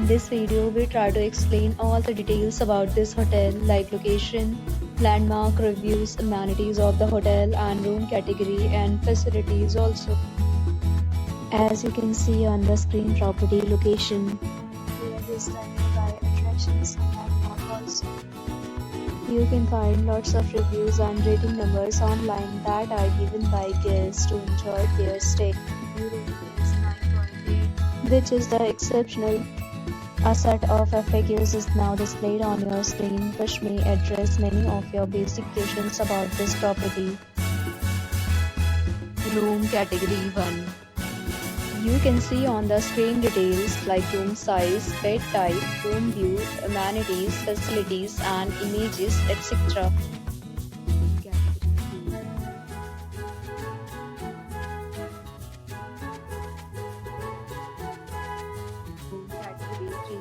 this video, we try to explain all the details about this hotel, like location, landmark, reviews, amenities of the hotel, and room category and facilities also. As you can see on the screen, property location. Here is the nearby attractions and landmark also. You can find lots of reviews and rating numbers online that are given by guests to enjoy their stay. View rating is 9.8, which is the exceptional. A set of FAQs is now displayed on your screen, which may address many of your basic questions about this property. Room category 1. You can see on the screen details like room size, bed type, room view, amenities, facilities and images, etc. Room category 3.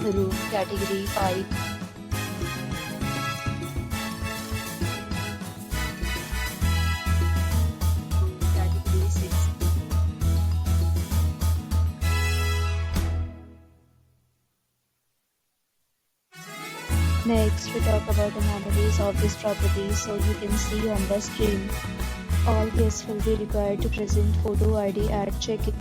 Room category 5. Room category 6. Next, we talk about amenities of this property. So you can see on the screen, all guests will be required to present photo ID at check-in.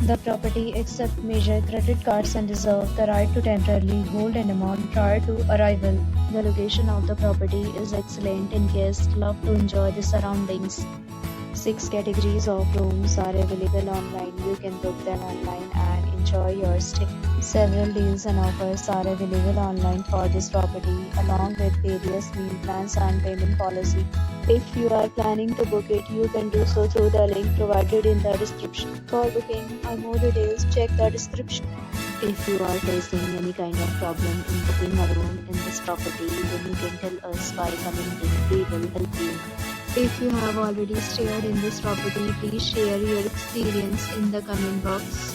The property accepts major credit cards and reserves the right to temporarily hold an amount prior to arrival. The location of the property is excellent and guests love to enjoy the surroundings. 6 categories of rooms are available online. You can book them online and enjoy your stay. Several deals and offers are available online for this property, along with various meal plans and payment policy. If you are planning to book it, you can do so through the link provided in the description. For booking or more details, check the description. If you are facing any kind of problem in booking a room in this property, then you can tell us by commenting. We will help you. If you have already stayed in this property, please share your experience in the comment box.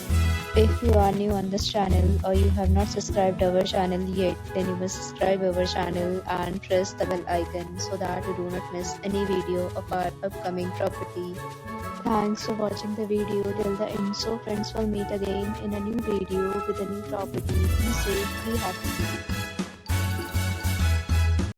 If you are new on this channel or you have not subscribed our channel yet, then you must subscribe our channel and press the bell icon so that you do not miss any video of our upcoming property. Thanks for watching the video till the end. So friends, will meet again in a new video with a new property. Be safe, be happy.